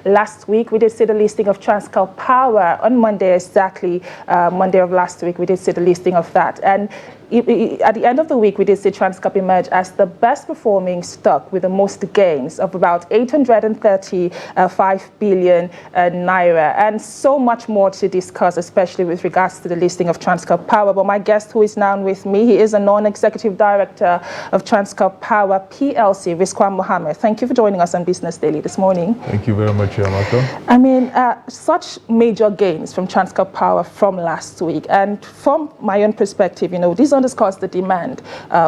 last week, we did see the listing of Transcorp Power on Monday, exactly Monday of last week. We did see the listing of that. And at the end of the week, we did see Transcorp emerge as the best performing stock with the most gains of about 835 billion naira, and so much more to discuss, especially with regards to the listing of Transcorp Power. But my guest who is now with me, he is a non-executive director of Transcorp Power Plc, Risqua Muhammed. Thank you for joining us on Business Daily this morning. Thank you very much, Chiamaka. I mean, such major gains from Transcorp Power from last week, and from my own perspective, these underscores the demand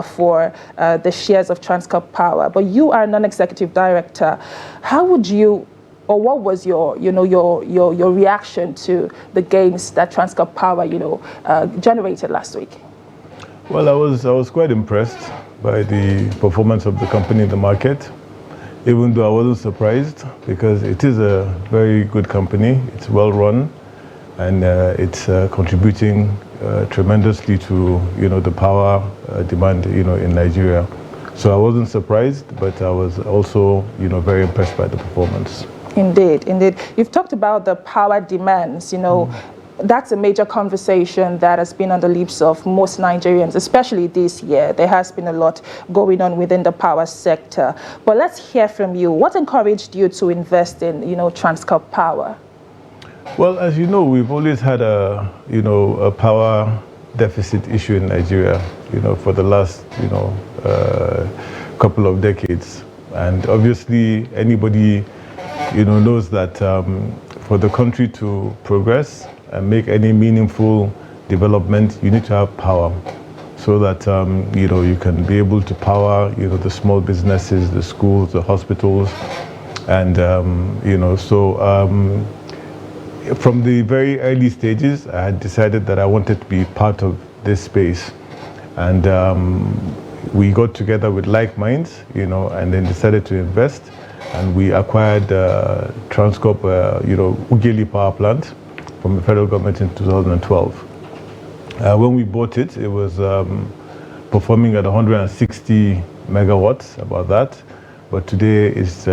for the shares of Transcorp Power. But you are a non-executive director. How would you, or what was your reaction to the gains that Transcorp Power, generated last week? Well, I was quite impressed by the performance of the company in the market, even though I wasn't surprised, because it is a very good company. It's well run, and it's contributing tremendously to the power demand in Nigeria. So I wasn't surprised, but I was also very impressed by the performance. Indeed. You've talked about the power demands. That's a major conversation that has been on the lips of most Nigerians, especially this year. There has been a lot going on within the power sector. But let's hear from you. What encouraged you to invest in Transcorp Power? Well, as you know, we've always had a power deficit issue in Nigeria, for the last couple of decades. And obviously anybody knows that for the country to progress and make any meaningful development, you need to have power, so that you can be able to power the small businesses, the schools, the hospitals, and from the very early stages, I had decided that I wanted to be part of this space, and we got together with like minds, and then decided to invest, and we acquired Transcorp, Ughelli Power Plant from the federal government in 2012. When we bought it, it was performing at 160 megawatts, about that, but today it's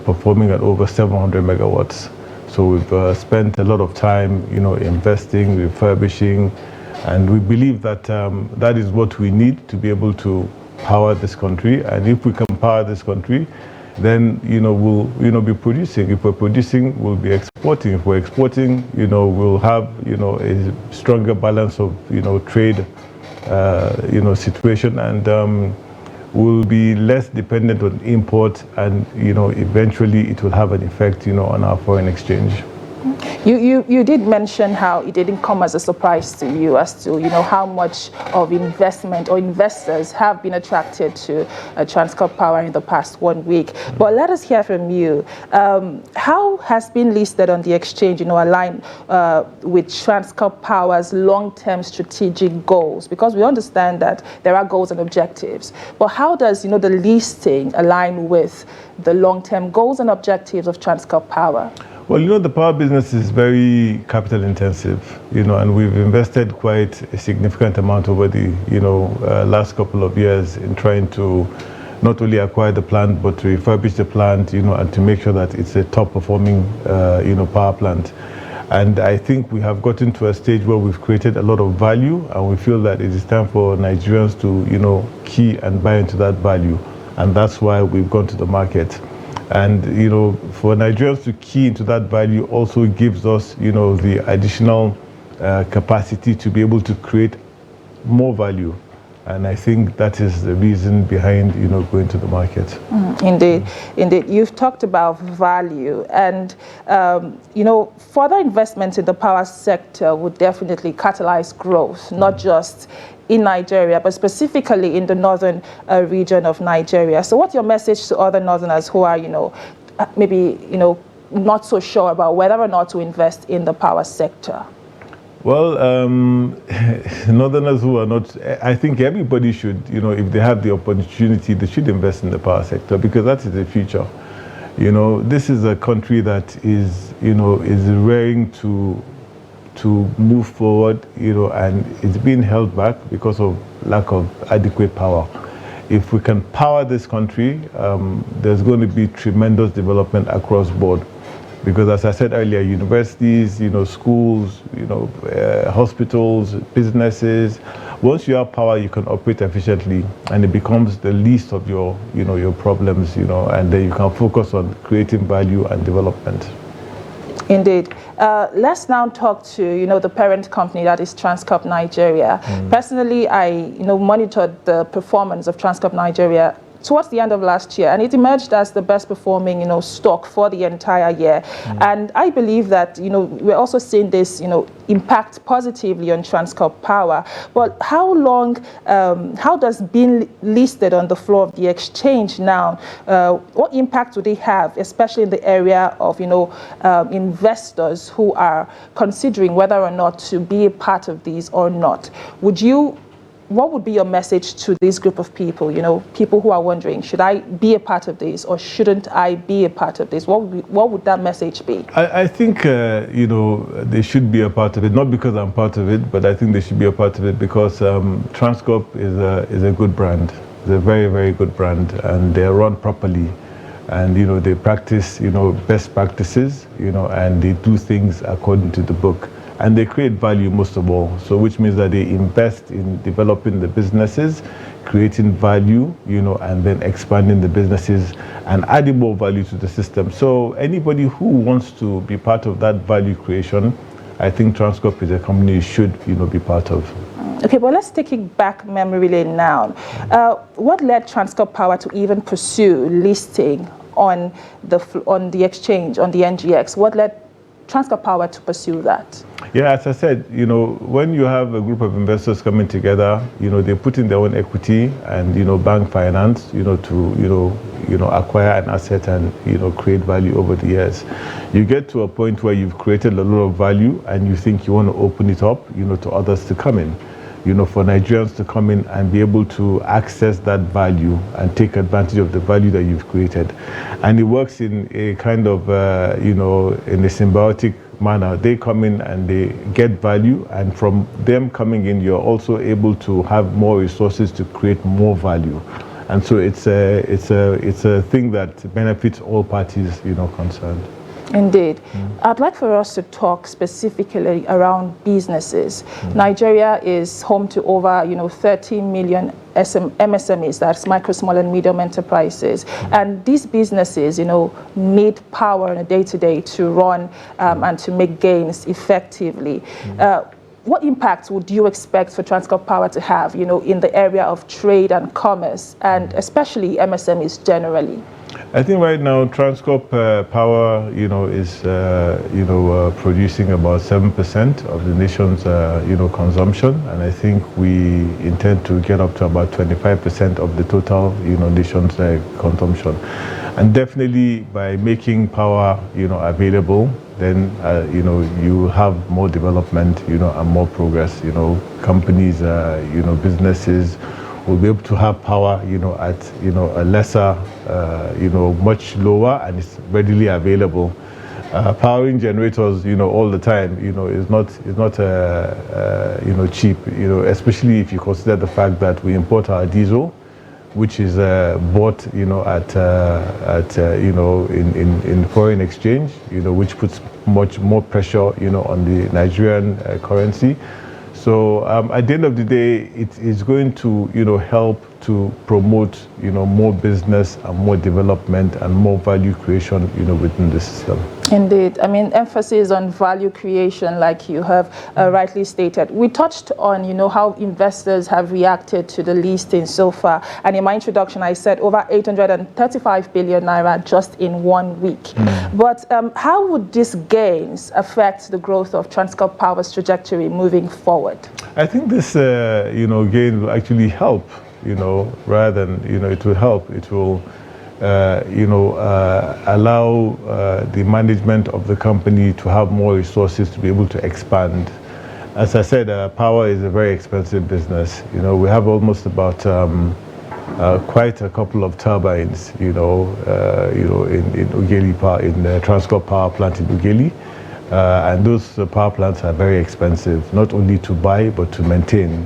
performing at over 700 megawatts. So we've spent a lot of time, investing, refurbishing, and we believe that that is what we need to be able to power this country. And if we can power this country, then we'll be producing. If we're producing, we'll be exporting. If we're exporting, we'll have a stronger balance of trade situation, and will be less dependent on import, and eventually it will have an effect on our foreign exchange. You did mention how it didn't come as a surprise to you as to how much of investment or investors have been attracted to Transcorp Power in the past 1 week. But let us hear from you. How has been listed on the exchange align with Transcorp Power's long-term strategic goals? Because we understand that there are goals and objectives, but how does the listing align with the long-term goals and objectives of Transcorp Power? Well, the power business is very capital intensive, and we've invested quite a significant amount over the, last couple of years in trying to not only acquire the plant, but to refurbish the plant, and to make sure that it's a top performing, power plant. And I think we have gotten to a stage where we've created a lot of value, and we feel that it is time for Nigerians to, key and buy into that value. And that's why we've gone to the market. And for Nigerians to key into that value also gives us the additional capacity to be able to create more value, and I think that is the reason behind going to the market. Indeed. You've talked about value, and further investment in the power sector would definitely catalyze growth, not just in Nigeria, but specifically in the northern region of Nigeria. So what's your message to other northerners who are, maybe, not so sure about whether or not to invest in the power sector? Well, northerners who are not, I think everybody should, if they have the opportunity, they should invest in the power sector, because that is the future. This is a country that is, is raring to move forward, and it's being held back because of lack of adequate power. If we can power this country, there's going to be tremendous development across board. Because as I said earlier, universities, schools, hospitals, businesses, once you have power, you can operate efficiently, and it becomes the least of your problems, and then you can focus on creating value and development. Indeed. Let's now talk to, the parent company, that is Transcorp Nigeria. Personally, I, monitored the performance of Transcorp Nigeria towards the end of last year, and it emerged as the best performing, stock for the entire year. And I believe that, we're also seeing this, impact positively on Transcorp Power. But how long, how does being listed on the floor of the exchange now, what impact would it have, especially in the area of, investors who are considering whether or not to be a part of these or not? What would be your message to this group of people, people who are wondering, should I be a part of this or shouldn't I be a part of this? What would that message be? I think, they should be a part of it, not because I'm part of it, but I think they should be a part of it because Transcorp is a good brand. It's a very, very good brand, and they're run properly. And, they practice, best practices, and they do things according to the book. And they create value most of all, so which means that they invest in developing the businesses, creating value, and then expanding the businesses and adding more value to the system. So anybody who wants to be part of that value creation, I think Transcorp is a company you should, be part of. Okay, but let's take it back memory lane now. What led Transcorp Power to even pursue listing on the exchange, on the NGX? What led Transcorp Power to pursue that? Yeah, as I said, when you have a group of investors coming together, they put in their own equity and, bank finance, to, acquire an asset and, create value over the years. You get to a point where you've created a lot of value and you think you want to open it up, to others to come in. For Nigerians to come in and be able to access that value and take advantage of the value that you've created. And it works in a kind of, in a symbiotic manner. They come in and they get value, and from them coming in, you're also able to have more resources to create more value. And so it's a thing that benefits all parties, concerned. Indeed. I'd like for us to talk specifically around businesses. Nigeria is home to over 30 million MSMEs, that's micro, small and medium enterprises. And these businesses, need power on a day-to-day to run and to make gains effectively. What impact would you expect for Transcorp Power to have, in the area of trade and commerce, and especially MSMEs generally? I think right now Transcorp Power, is producing about 7% of the nation's, consumption, and I think we intend to get up to about 25% of the total, nation's consumption. And definitely by making power, available, then you have more development, and more progress. Companies, businesses will be able to have power, at a lesser, much lower, and it's readily available. Powering generators, all the time, is not cheap. Especially if you consider the fact that we import our diesel, which is bought, in foreign exchange, which puts much more pressure, on the Nigerian currency. So at the end of the day, it is going to, help to promote, more business and more development and more value creation, within the system. Indeed. I mean, emphasis on value creation, like you have rightly stated. We touched on, how investors have reacted to the listing so far. And in my introduction, I said over 835 billion naira just in 1 week. But how would these gains affect the growth of Transcorp Power's trajectory moving forward? I think this, gain will actually help, rather than, it will help. It will allow the management of the company to have more resources to be able to expand. As I said, power is a very expensive business. We have almost about quite a couple of turbines, in Ughelli Power, in the Transcorp Power Plant in Ughelli. And those power plants are very expensive, not only to buy, but to maintain.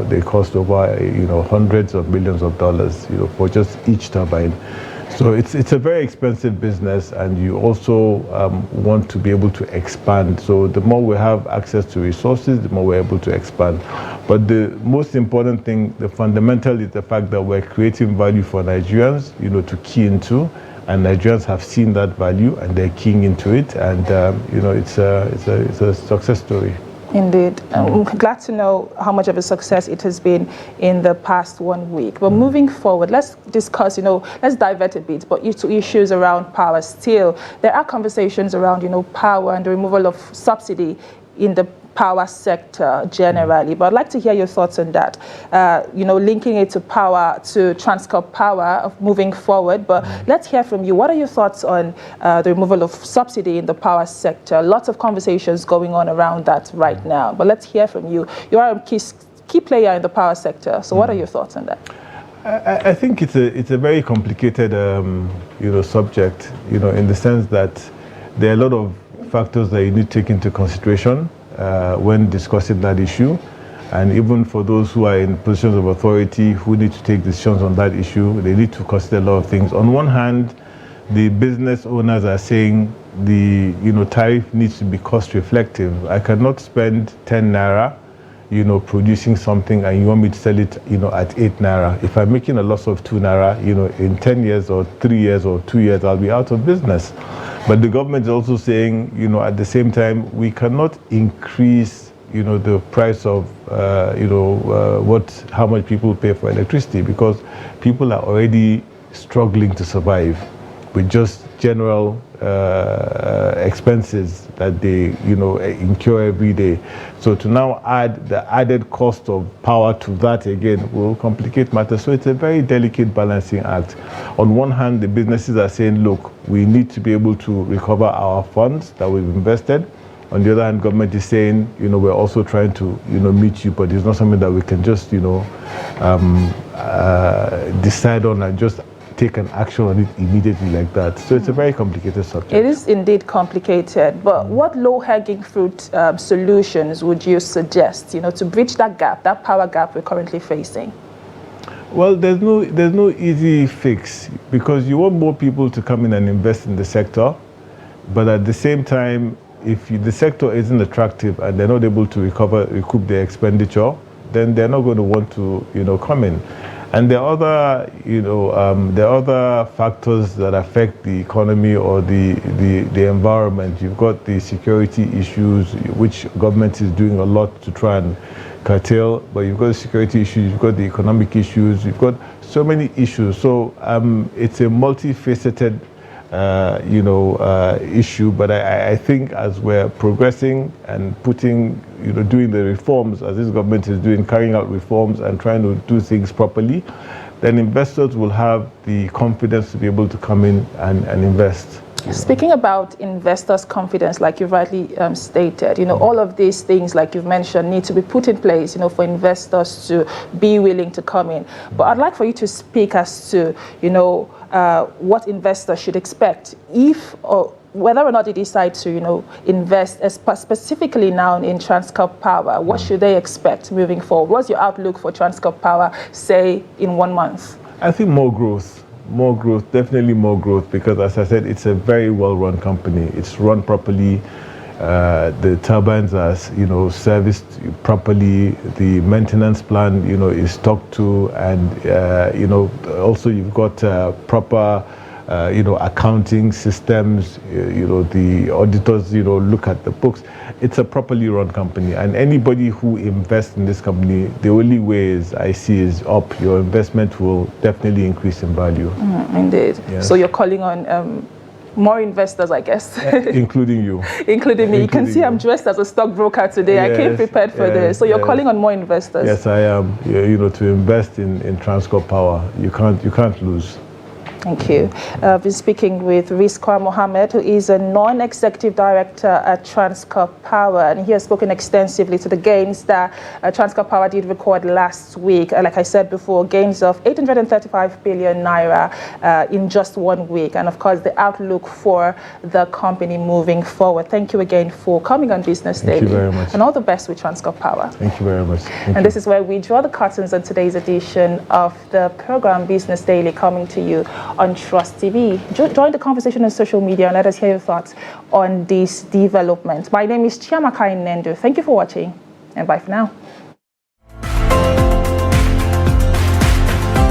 They cost over, hundreds of millions of dollars, for just each turbine. So it's a very expensive business, and you also want to be able to expand. So the more we have access to resources, the more we're able to expand. But the most important thing, the fundamental, is the fact that we're creating value for Nigerians, to key into, and Nigerians have seen that value and they're keying into it, and it's a success story. Indeed. I'm glad to know how much of a success it has been in the past 1 week. But moving forward, let's discuss, let's divert a bit, but to issues around power still. There are conversations around, power and the removal of subsidy in the power sector generally, but I'd like to hear your thoughts on that. Linking it to power, to Transcorp Power of moving forward. But let's hear from you. What are your thoughts on the removal of subsidy in the power sector? Lots of conversations going on around that right now. But let's hear from you. You are a key player in the power sector. So what are your thoughts on that? I think it's a very complicated subject. In the sense that there are a lot of factors that you need to take into consideration when discussing that issue, and even for those who are in positions of authority who need to take decisions on that issue, they need to consider a lot of things. On one hand, the business owners are saying the tariff needs to be cost reflective. I cannot spend 10 naira producing something, and you want me to sell it at 8 naira. If I'm making a loss of 2 naira, in 10 years or 3 years or 2 years, I'll be out of business. But the government is also saying, at the same time, we cannot increase, the price of, how much people pay for electricity, because people are already struggling to survive with just general expenses that they, incur every day. So to now add the added cost of power to that again will complicate matters. So it's a very delicate balancing act. On one hand, the businesses are saying, look, we need to be able to recover our funds that we've invested. On the other hand, government is saying, we're also trying to, meet you, but it's not something that we can just, decide on and just take an action on it immediately like that. So it's a very complicated subject. It is indeed complicated, but what low-hanging fruit solutions would you suggest, to bridge that gap, that power gap we're currently facing? Well, there's no easy fix, because you want more people to come in and invest in the sector, but at the same time, if the sector isn't attractive and they're not able to recoup their expenditure, then they're not going to want to, come in. And there are other factors that affect the economy or the environment. You've got the security issues, which government is doing a lot to try and curtail, but you've got the security issues, you've got the economic issues, you've got so many issues. So it's a multifaceted issue, but I think as we're progressing and doing the reforms, as this government is doing, carrying out reforms and trying to do things properly, then investors will have the confidence to be able to come in and invest. Speaking about investors' confidence, like you rightly stated, all of these things, like you've mentioned, need to be put in place, for investors to be willing to come in. But I'd like for you to speak as to, what investors should expect if or whether or not they decide to, invest specifically now in Transcorp Power. What should they expect moving forward? What's your outlook for Transcorp Power, say, in 1 month? I think more growth, definitely more growth, because as I said, it's a very well-run company. It's run properly. The turbines are, serviced properly. The maintenance plan, is talked to, and also you've got proper, accounting systems. The auditors, look at the books. It's a properly run company, and anybody who invests in this company, the only way I see is up. Your investment will definitely increase in value. Indeed. Yes. So you're calling on more investors, I guess. Including you. Including me. You can see I'm dressed as a stockbroker today. Yes, I came prepared for this. So you're calling on more investors. Yes, I am. To invest in Transcorp Power. You can't lose. Thank you. I've been speaking with Risqua Muhammed, who is a non-executive director at Transcorp Power, and he has spoken extensively to the gains that Transcorp Power did record last week. Like I said before, gains of 835 billion naira in just 1 week, and of course the outlook for the company moving forward. Thank you again for coming on Business Daily. Thank you very much. And all the best with Transcorp Power. Thank you very much. And this is where we draw the curtains on today's edition of the program Business Daily, coming to you on Trust TV. Join the conversation on social media and let us hear your thoughts on this development. My name is Chiamaka Enendu. Thank you for watching, and bye for now.